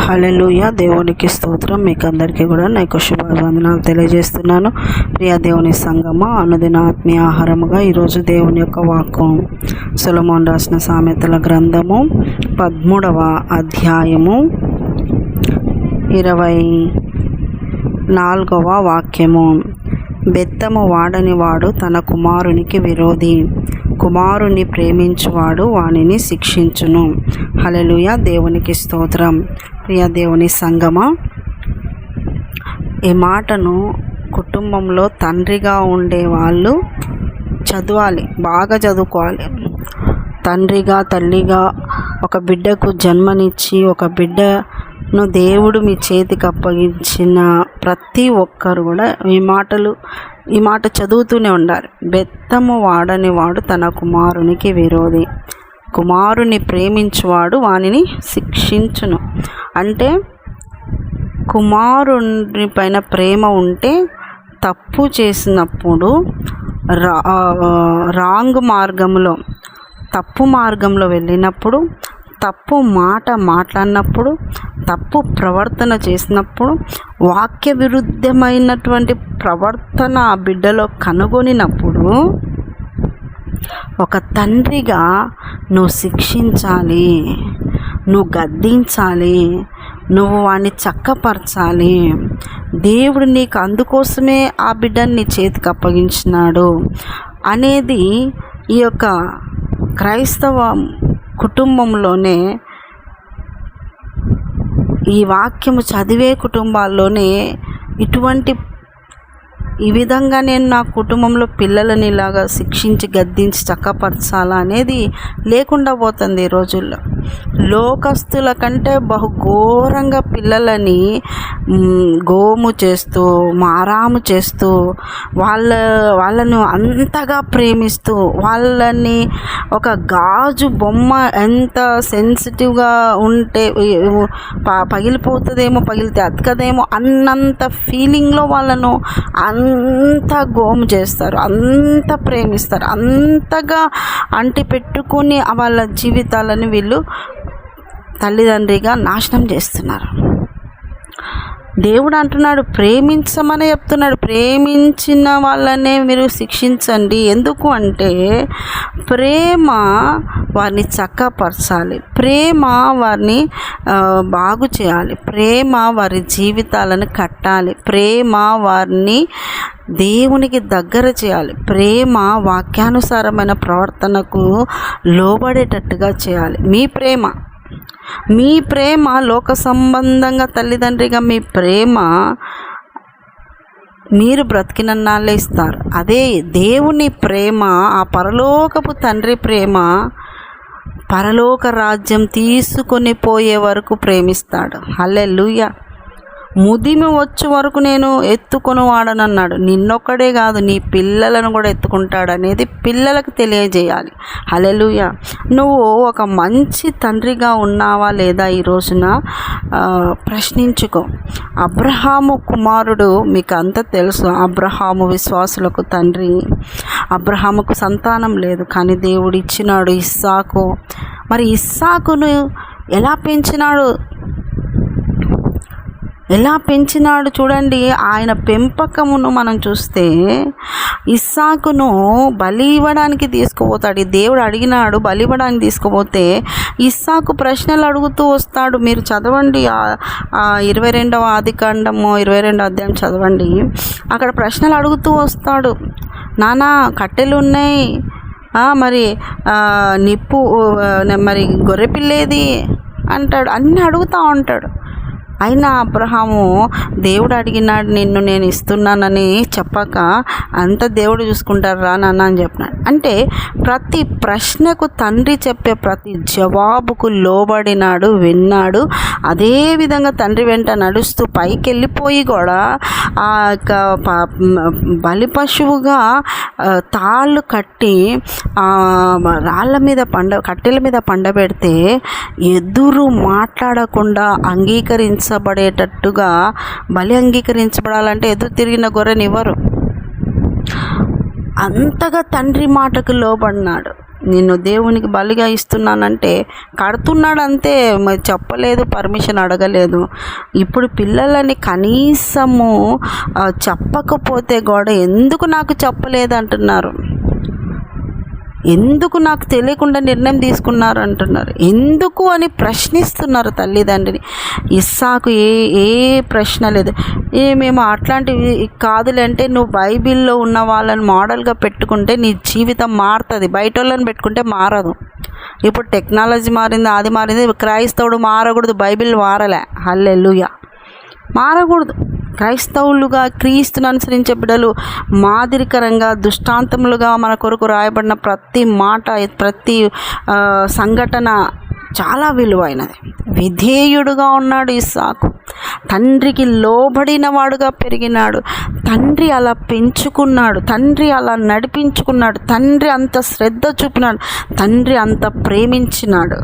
హల్లెలూయా. దేవునికి స్తోత్రం. మీకు అందరికీ కూడా నా యొక్క శుభవందనాలు తెలియజేస్తున్నాను. ప్రియ దేవుని సంగమా, అనుదిన ఆత్మీయ ఆహారముగా ఈరోజు దేవుని యొక్క వాక్యం సొలొమోను రాసిన సామెతల గ్రంథము 13వ అధ్యాయము 24వ వాక్యము. బెత్తము వాడని వాడు తన కుమారునికి విరోధి, కుమారుని ప్రేమించువాడు వానిని శిక్షించును. హల్లెలూయా. దేవునికి స్తోత్రం. ప్రియ దేవుని సంగమా, ఈ మాటను కుటుంబంలో తండ్రిగా ఉండే వాళ్ళు చదవాలి, బాగా చదువుకోవాలి. తండ్రిగా తల్లిగా ఒక బిడ్డకు జన్మనిచ్చి ఒక బిడ్డను దేవుడు మీ చేతికి అప్పగించిన ప్రతి ఒక్కరు కూడా ఈ మాట చదువుతూనే ఉండాలి. బెత్తము వాడని వాడు తన కుమారునికి విరోధి, కుమారుని ప్రేమించువాడు వానిని శిక్షించును. అంటే కుమారుని పైన ప్రేమ ఉంటే తప్పు చేసినప్పుడు తప్పు మార్గంలో వెళ్ళినప్పుడు, తప్పు మాట మాట్లాడినప్పుడు, తప్పు ప్రవర్తన చేసినప్పుడు, వాక్య విరుద్ధమైనటువంటి ప్రవర్తన ఆ బిడ్డలో కనుగొనినప్పుడు ఒక తండ్రిగా నువ్వు శిక్షించాలి, నువ్వు గద్దించాలి, నువ్వు వాడిని చక్కపరచాలి. దేవుడు నీకు అందుకోసమే ఆ బిడ్డని నీ చేతికి అప్పగించినాడు అనేది ఈ యొక్క క్రైస్తవ కుటుంబంలోనే, ఈ వాక్యము చదివే కుటుంబాల్లోనే ఈ విధంగా నేను నా కుటుంబంలో పిల్లలని ఇలాగా శిక్షించి గద్దించి చక్కపరచాలా అనేది లేకుండా పోతుంది ఈ రోజుల్లో. లోకస్తుల కంటే బహుఘోరంగా పిల్లలని గోము చేస్తూ, మారాము చేస్తూ, వాళ్ళను అంతగా ప్రేమిస్తూ, వాళ్ళని ఒక గాజు బొమ్మ ఎంత సెన్సిటివ్గా ఉంటే పగిలిపోతుందేమో, పగిలితే అతకదేమో అన్నంత ఫీలింగ్లో వాళ్ళను అంత గోము చేస్తారు, అంత ప్రేమిస్తారు, అంతగా అంటి పెట్టుకుని వాళ్ళ జీవితాలను వీళ్ళు తల్లిదండ్రిగా నాశనం చేస్తున్నారు. దేవుడు అంటున్నాడు, ప్రేమించమని చెప్తున్నాడు. ప్రేమించిన వాళ్ళనే మీరు శిక్షించండి. ఎందుకు అంటే ప్రేమ వారిని చక్కపరచాలి, ప్రేమ వారిని బాగు చేయాలి, ప్రేమ వారి జీవితాలను కట్టాలి, ప్రేమ వారిని దేవునికి దగ్గర చేయాలి, ప్రేమ వాక్యానుసారమైన ప్రవర్తనకు లోబడేటట్టుగా చేయాలి. మీ ప్రేమ లోక సంబంధంగా తల్లిదండ్రిగా మీ ప్రేమ మీరు బ్రతికినన్నాళ్ళే ఇస్తారు. అదే దేవుని ప్రేమ, ఆ పరలోకపు తండ్రి ప్రేమ పరలోక రాజ్యం తీసుకొని పోయే వరకు ప్రేమిస్తాడు. హల్లెలూయా. ముదిమి వచ్చే వరకు నేను ఎత్తుకొని వాడనన్నాడు. నిన్నొక్కడే కాదు, నీ పిల్లలను కూడా ఎత్తుకుంటాడు అనేది పిల్లలకు తెలియజేయాలి. హల్లెలూయా. నువ్వు ఒక మంచి తండ్రిగా ఉన్నావా లేదా ఈ రోజున ప్రశ్నించుకో. అబ్రహాము కుమారుడు మీకు అంతా తెలుసు. అబ్రహాము విశ్వాసులకు తండ్రి. అబ్రహాముకు సంతానం లేదు, కానీ దేవుడు ఇచ్చినాడు ఇస్సాకు. మరి ఇస్సాకును ఎలా పెంచినాడు చూడండి. ఆయన పెంపకమును మనం చూస్తే ఇస్సాకును బలి ఇవ్వడానికి తీసుకుపోతాడు. దేవుడు అడిగినాడు బలి ఇవ్వడానికి తీసుకుపోతే ఇస్సాకు ప్రశ్నలు అడుగుతూ వస్తాడు. మీరు చదవండి, 22వ ఆదికాండము 22వ అధ్యాయం చదవండి. అక్కడ ప్రశ్నలు అడుగుతూ వస్తాడు. నానా కట్టెలు ఉన్నాయి, మరి నిప్పు, మరి గొర్రెపిల్లేది అంటాడు. అన్నీ అడుగుతూ ఉంటాడు. అయినా అబ్రహాము దేవుడు అడిగినాడు నిన్ను నేను ఇస్తున్నానని చెప్పక, అంత దేవుడు చూసుకుంటారు రా నాన్న అని చెప్పినాడు. అంటే ప్రతి ప్రశ్నకు తండ్రి చెప్పే ప్రతి జవాబుకు లోబడినాడు, విన్నాడు. అదేవిధంగా తండ్రి వెంట నడుస్తూ పైకి వెళ్ళిపోయి కూడా ఆ యొక్క బలి పశువుగా తాళ్ళు కట్టి కట్టెల మీద పండబెడితే ఎదురు మాట్లాడకుండా అంగీకరించబడేటట్టుగా, బలి అంగీకరించబడాలంటే ఎదురు తిరిగిన గొర్రెనివ్వరు. అంతగా తండ్రి మాటకు లోబడినాడు. నిన్ను దేవునికి బలిగా ఇస్తున్నానంటే కడుతున్నాడు అంతే, మరి చెప్పలేదు, పర్మిషన్ అడగలేదు. ఇప్పుడు పిల్లలని కనీసము చెప్పకపోతే కూడా ఎందుకు నాకు చెప్పలేదు అంటున్నారు, ఎందుకు నాకు తెలియకుండా నిర్ణయం తీసుకున్నారు అంటున్నారు, ఎందుకు అని ప్రశ్నిస్తున్నారు తల్లిదండ్రిని. ఇస్సాకు ఏ ప్రశ్న లేదు. మేము అట్లాంటివి కాదులే అంటే, నువ్వు బైబిల్లో ఉన్న వాళ్ళని మోడల్గా పెట్టుకుంటే నీ జీవితం మారుతుంది, బయట వాళ్ళని పెట్టుకుంటే మారదు. ఇప్పుడు టెక్నాలజీ మారింది, అది మారింది, క్రైస్తవుడు మారకూడదు, బైబిల్ మారలే. హల్లెలూయా, మారకూడదు. క్రైస్తవులుగా క్రీస్తుని అనుసరించే బిడ్డలు మాదిరికరంగా దృష్టాంతములుగా మన కొరకు రాయబడిన ప్రతి మాట, ప్రతి సంఘటన చాలా విలువైనది. విధేయుడుగా ఉన్నాడు ఇస్సాకు, తండ్రికి లోబడిన వాడుగా పెరిగినాడు. తండ్రి అలా పెంచుకున్నాడు, తండ్రి అలా నడిపించుకున్నాడు, తండ్రి అంత శ్రద్ధ చూపినాడు, తండ్రి అంత ప్రేమించినాడు,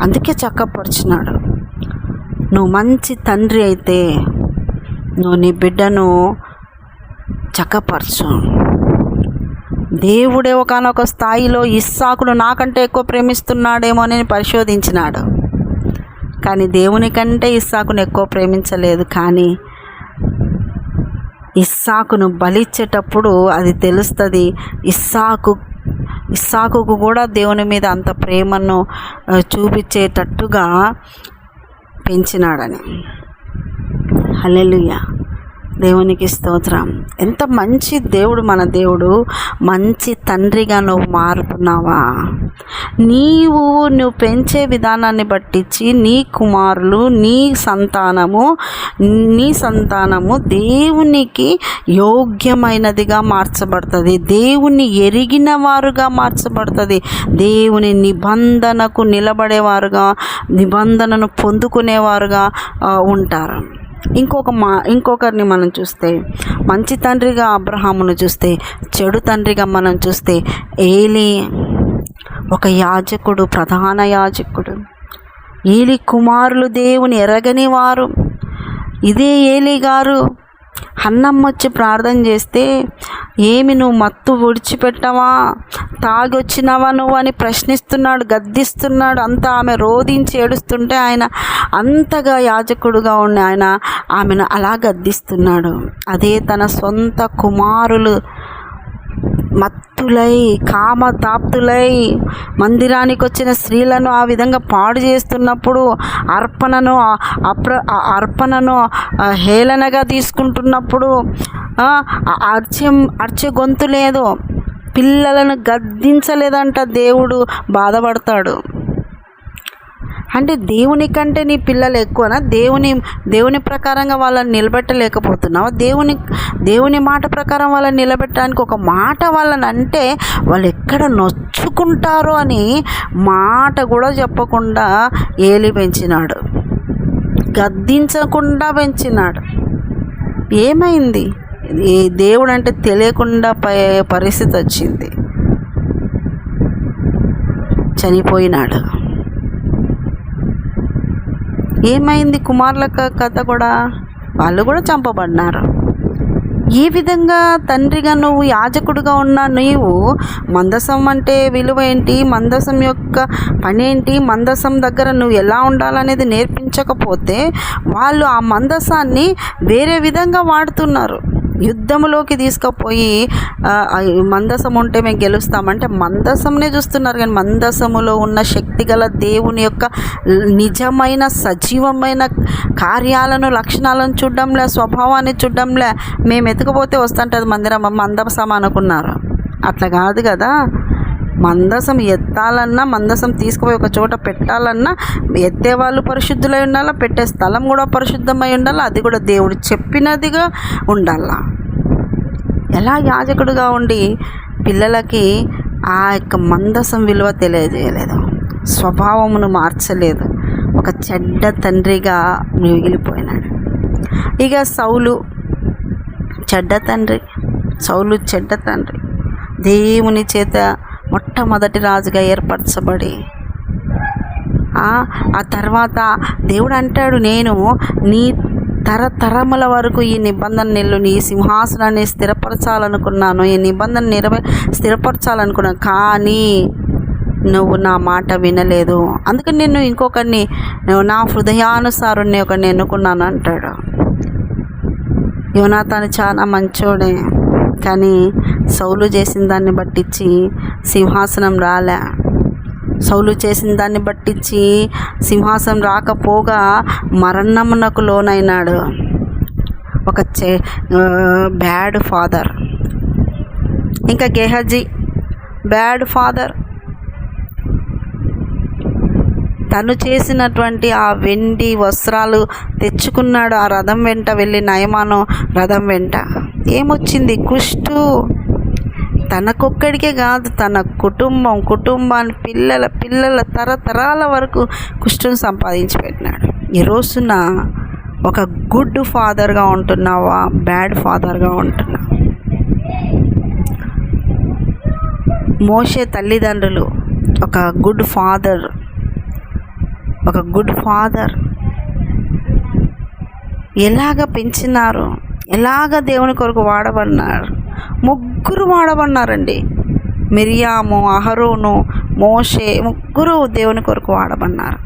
అందుకే చక్కపరిచినాడు. నువ్వు మంచి తండ్రి అయితే నువ్వు నీ బిడ్డను చక్కపరచు. దేవుడే ఒకానొక స్థాయిలో ఇస్సాకును నాకంటే ఎక్కువ ప్రేమిస్తున్నాడేమో అని పరిశోధించినాడు, కానీ దేవుని కంటే ఇస్సాకును ఎక్కువ ప్రేమించలేదు. కానీ ఇస్సాకును బలిచ్చేటప్పుడు అది తెలుస్తుంది, ఇస్సాకుకు కూడా దేవుని మీద అంత ప్రేమను చూపించేటట్టుగా పెంచినాడని. హల్లెలూయా, దేవునికి స్తోత్రం. ఎంత మంచి దేవుడు మన దేవుడు. మంచి తండ్రిగా నువ్వు మారుతున్నావా? నువ్వు పెంచే విధానాన్ని బట్టించి నీ కుమారులు, నీ సంతానము దేవునికి యోగ్యమైనదిగా మార్చబడుతుంది, దేవుని ఎరిగిన వారుగా మార్చబడుతుంది, దేవుని నిబంధనకు నిలబడేవారుగా, నిబంధనను పొందుకునేవారుగా ఉంటారు. ఇంకొకరిని మనం చూస్తే, మంచి తండ్రిగా అబ్రహామును చూస్తే, చెడు తండ్రిగా మనం చూస్తే ఏలీ ఒక యాజకుడు, ప్రధాన యాజకుడు. ఏలీ కుమారులు దేవుని ఎరగని వారు. ఇదే ఏలీ గారు హన్నమ్మ వచ్చి ప్రార్థన చేస్తే, ఏమి నువ్వు మత్తు విడిచిపెట్టవా, తాగొచ్చినావా నువ్వు అని ప్రశ్నిస్తున్నాడు, గద్దిస్తున్నాడు. అంతా ఆమె రోధించి ఏడుస్తుంటే ఆయన అంతగా యాజకుడుగా ఉండి ఆయన ఆమెను అలా గద్దిస్తున్నాడు. అదే తన సొంత కుమారులు మత్తులై, కామతాప్తులై మందిరానికి వచ్చిన స్త్రీలను ఆ విధంగా పాడు చేస్తున్నప్పుడు, అర్పణను హేళనగా తీసుకుంటున్నప్పుడు అర్చే గొంతు లేదు, పిల్లలను గద్దించలేదంట, దేవుడు బాధపడతాడు. అంటే దేవుని కంటే నీ పిల్లలు ఎక్కువనా? దేవుని ప్రకారంగా వాళ్ళని నిలబెట్టలేకపోతున్నావా? దేవుని మాట ప్రకారం వాళ్ళని నిలబెట్టడానికి ఒక మాట వాళ్ళని అంటే వాళ్ళు ఎక్కడ నొచ్చుకుంటారో అని మాట కూడా చెప్పకుండా ఏలి పెంచినాడు, గద్దించకుండా పెంచినాడు. ఏమైంది? ఈ దేవుడు అంటే తెలియకుండా పరిస్థితి వచ్చింది, చనిపోయినాడు. ఏమైంది? కుమారుల కథ కూడా, వాళ్ళు కూడా చంపబడినారు. ఈ విధంగా తండ్రిగా నువ్వు యాజకుడిగా ఉన్న నీవు మందసం అంటే విలువ ఏంటి, మందసం యొక్క పని ఏంటి, మందసం దగ్గర నువ్వు ఎలా ఉండాలనేది నేర్పించకపోతే వాళ్ళు ఆ మందసాన్ని వేరే విధంగా వాడుతున్నారు. యుద్ధంలోకి తీసుకుపోయి మందసం ఉంటే మేము గెలుస్తామంటే మందసంనే చూస్తున్నారు, కానీ మందసములో ఉన్న శక్తిగల దేవుని యొక్క నిజమైన సజీవమైన కార్యాలను, లక్షణాలను చూడడంలే, స్వభావాన్ని చూడడంలే. మేము ఎత్తుకుపోతే వస్తుంటుంది మందసం అనుకున్నారు. అట్లా కాదు కదా. మందసం ఎత్తాలన్నా, మందసం తీసుకుపోయి ఒక చోట పెట్టాలన్నా ఎత్తేవాళ్ళు పరిశుద్ధులై ఉండాలా, పెట్టే స్థలం కూడా పరిశుద్ధమై ఉండాలి, అది కూడా దేవుడు చెప్పినదిగా ఉండాల. ఎలా యాజకుడుగా ఉండి పిల్లలకి ఆ యొక్క మందసం విలువ తెలియజేయలేదు, స్వభావమును మార్చలేదు, ఒక చెడ్డ తండ్రిగా మిగిలిపోయినాడు. ఇక సౌలు చెడ్డ తండ్రి, దేవుని చేత మొట్టమొదటి రాజుగా ఏర్పరచబడి ఆ తర్వాత దేవుడు అంటాడు, నేను నీ తరతరముల వరకు ఈ నిబంధన నీ సింహాసనాన్ని స్థిరపరచాలనుకున్నాను, ఈ నిబంధన స్థిరపరచాలనుకున్నాను, కానీ నువ్వు నా మాట వినలేదు, అందుకని నేను ఇంకొకరిని, నువ్వు నా హృదయానుసారుని ఒకరిని ఎన్నుకున్నాను అంటాడు. యోనాతాను చాలా మంచోడే, కానీ సౌలు చేసిన దాన్ని బట్టించి సింహాసనం రాలే. సౌలు చేసిన దాన్ని బట్టించి సింహాసనం రాకపోగా మరణమునకు లోనైనాడు. ఒక బ్యాడ్ ఫాదర్. ఇంకా గెహజీ బ్యాడ్ ఫాదర్. తను చేసినటువంటి ఆ వెండి వస్త్రాలు తెచ్చుకున్నాడు. ఆ రథం వెంట వెళ్ళి నయమాను రథం వెంట ఏమొచ్చింది? కుష్టు. తనకొక్కడికే కాదు, తన కుటుంబాన్ని పిల్లల తరతరాల వరకు కుష్టును సంపాదించి పెట్టినాడు. ఈ రోజున ఒక గుడ్ ఫాదర్గా ఉంటున్నావా, బ్యాడ్ ఫాదర్గా ఉంటున్నావా? మోషే తల్లిదండ్రులు ఒక గుడ్ ఫాదర్ ఎలాగ పెంచినారు, ఎలాగ దేవుని కొరకు వాడబడినారు. ముగ్గురు వాడబడినారండి. మిరియాము, అహరోను, మోషే, ముగ్గురు దేవుని కొరకు వాడబడినారు.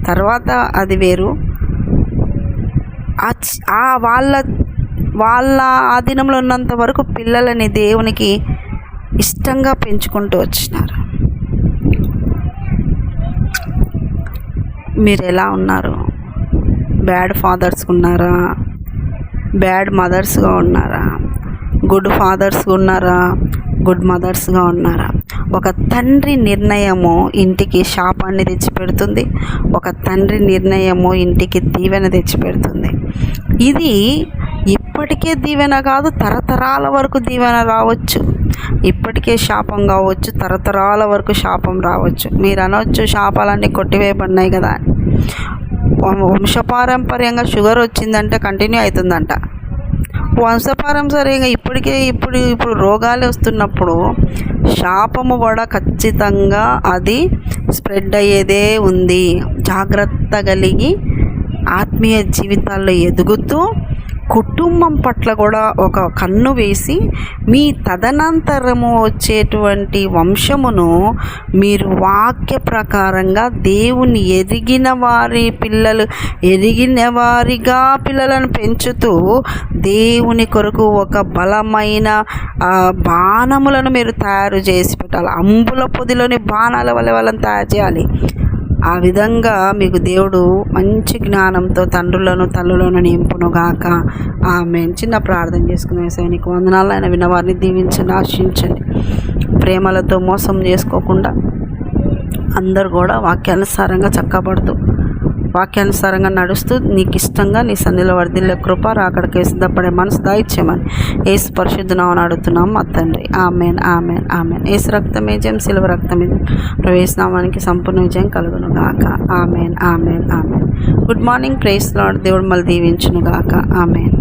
తర్వాత అది వేరు. వాళ్ళ ఆధీనంలో ఉన్నంత వరకు పిల్లలని దేవునికి ఇష్టంగా పెంచుకుంటూ వచ్చినారు. మీరు ఎలా ఉన్నారు? బ్యాడ్ ఫాదర్స్గా ఉన్నారా? బ్యాడ్ మదర్స్గా ఉన్నారా? గుడ్ ఫాదర్స్గా ఉన్నారా? గుడ్ మదర్స్గా ఉన్నారా? ఒక తండ్రి నిర్ణయము ఇంటికి శాపాన్ని తెచ్చిపెడుతుంది. ఒక తండ్రి నిర్ణయము ఇంటికి దీవెన తెచ్చిపెడుతుంది. ఇది ఇప్పటికే దీవెన కాదు, తరతరాల వరకు దీవెన రావచ్చు. ఇప్పటికే శాపం కావచ్చు, తరతరాల వరకు శాపం రావచ్చు. మీరు అనవచ్చు శాపాలన్నీ కొట్టివేయబడినాయి కదా. వంశపారంపర్యంగా షుగర్ వచ్చిందంటే కంటిన్యూ అవుతుందంట. వంశపారంపర్యంగా ఇప్పుడు రోగాలు వస్తున్నప్పుడు శాపము కూడా ఖచ్చితంగా అది స్ప్రెడ్ అయ్యేదే ఉంది. జాగ్రత్త కలిగి ఆత్మీయ జీవితాల్లో ఎదుగుతూ కుటుంబం పట్ల కూడా ఒక కన్ను వేసి మీ తదనంతరము వచ్చేటువంటి వంశమును మీరు వాక్య ప్రకారంగా దేవుని ఎరిగిన వారిగా పిల్లలను పెంచుతూ దేవుని కొరకు ఒక బలమైన బాణములను మీరు తయారు చేసి పెట్టాలి. అంబుల పొదిలోని బాణాల వల్ల వాళ్ళని తయారు చేయాలి. ఆ విధంగా మీకు దేవుడు మంచి జ్ఞానంతో తండ్రులను తల్లులను నింపునుగాక. ఆమేన్. చిన్న ప్రార్థన చేసుకునే సైనికు వందనాలు. ఆయన విన్నవారిని దీవించండి, ఆశించండి. ప్రేమలతో మోసం చేసుకోకుండా అందరూ కూడా వాక్యానుసారంగా చక్కబడుతూ వాక్యానుసారంగా నడుస్తూ నీకు ఇష్టంగా నీ సన్నిధిలో వర్ధిల్లే కృప రాకడకే సిద్ధపడే మనసు దాయిచ్చేయమని యేసు పరిశుద్ధ నామమున అడుగుతున్నాం మా తండ్రి. ఆమేన్, ఆమేన్, ఆమేన్. యేసు రక్తమే జయం, సిలువ రక్తమే ప్రవేశ నామానికి సంపూర్ణ విజయం కలుగును గాక. Amen, amen, amen. Good morning. Praise Lord. దేవుడు మళ్ళీ దీవించును గాక. ఆమేన్.